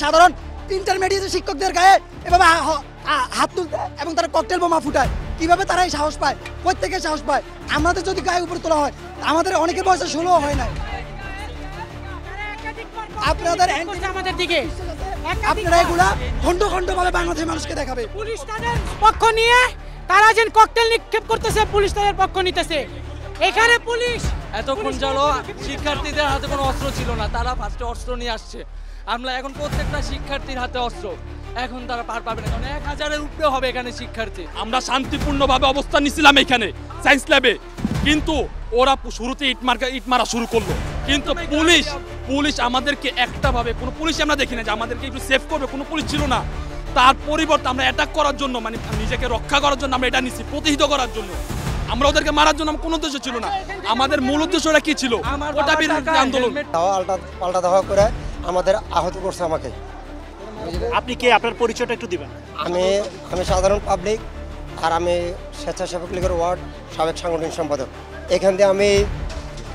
সাধারণ ইন্টারমিডিয়েট শিক্ষকদের গায়ে এভাবে হাত তুলতে এবং তারা ককটেল বোমা ফুটায়, কিভাবে তারা এই সাহস পায়, প্রত্যেকে সাহস পায়? আমাদের যদি গায়ে উপরে তোলা হয়, আমাদের অনেকের বয়সে 16 হয় না। আপনাদের আমাদের দিকে আপনারা এগুলা খন্ড খন্ড ভাবে বাংলাদেশের মানুষকে দেখাবে। পুলিশ তাদের পক্ষ নিয়ে তারা যেন ককটেল নিক্ষেপ করতেছে, পুলিশ তাদের পক্ষ নিতেছে। এখানে পুলিশ এতক্ষণ চলো শিক্ষার্থীদের হাতে কোনো অস্ত্র ছিল না, তারা ফার্স্টে অস্ত্র নিয়ে আসছে। আমরা এখন প্রত্যেকটা শিক্ষার্থীর হাতে অস্ত্র, এখন তারা পার পাবে না, কারণ 1000-এর উপরে হবে এখানে শিক্ষার্থী। আমরা শান্তিপূর্ণভাবে অবস্থান নিছিলাম এখানে সায়েন্স ল্যাবে, কিন্তু ওরা শুরুতে ইট মারা শুরু করলো। কিন্তু পুলিশ আমাদেরকে একটা ভাবে, কোনো পুলিশ আমরা দেখি না যে আমাদেরকে একটু সেভ করবে, কোনো পুলিশ ছিল না। তার পরিবর্তে আমরা অ্যাটাক করার জন্য, মানে নিজেকে রক্ষা করার জন্য আমরা এটা নিছি, প্রতিহিত করার জন্য। আমরা ওদেরকে মারার জন্য কোনো উদ্দেশ্য ছিল না। আমাদের মূল উদ্দেশ্যটা কি ছিল? ওটা বিরোধী আন্দোলন। পাল্টা ধাওয়া করে আমাদের আহত করছে আমাকে। আপনি কে, আপনার পরিচয়টা একটু দিবেন? আমি সাধারণ পাবলিক, আর আমি স্বেচ্ছাসেবক লীগের ওয়ার্ড সাবেক সাংগঠনিক সম্পাদক। এখান দিয়ে আমি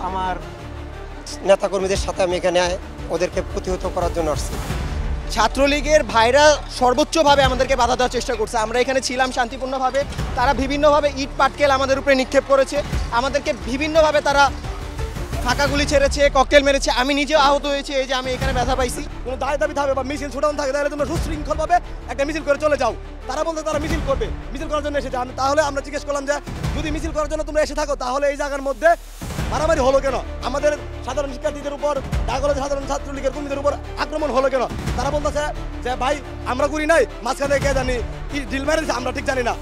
আমার নেতাকর্মীদের সাথে আমি এখানে ওদেরকে প্রতিহত করার জন্য আসছি। ছাত্রলীগের ভাইরা সর্বোচ্চভাবে আমাদেরকে বাধা দেওয়ার চেষ্টা করছে। আমরা এখানে ছিলাম শান্তিপূর্ণভাবে, তারা বিভিন্নভাবে ইট পাটকেল আমাদের উপরে নিক্ষেপ করেছে, আমাদেরকে বিভিন্নভাবে তারা ফাঁকা গুলি ছেড়েছে, ককটেল মেরেছে। আমি নিজেও আহত হয়েছি, এই যে আমি এখানে ব্যথা পাইছি। কোনো দায় দাবি থাকবে বা মিছিল ছোটানো থাকে, তাহলে তোমরা সুশৃঙ্খলভাবে একটা মিছিল করে চলে যাও। তারা বলতে তারা মিছিল করবে, মিছিল করার জন্য এসেছে। তাহলে আমরা জিজ্ঞেস করলাম যে যদি মিছিল করার জন্য তোমরা এসে থাকো, তাহলে এই জায়গার মধ্যে মারামারি হলো কেন? আমাদের সাধারণ শিক্ষার্থীদের উপর, ঢাকা কলেজের সাধারণ ছাত্রলীগের কর্মীদের উপর আক্রমণ হলো কেন? তারা বলতেছে যে ভাই আমরা করি নাই, মাঝখানে কে জানি কি ডিল মেরেছে, আমরা ঠিক জানি না।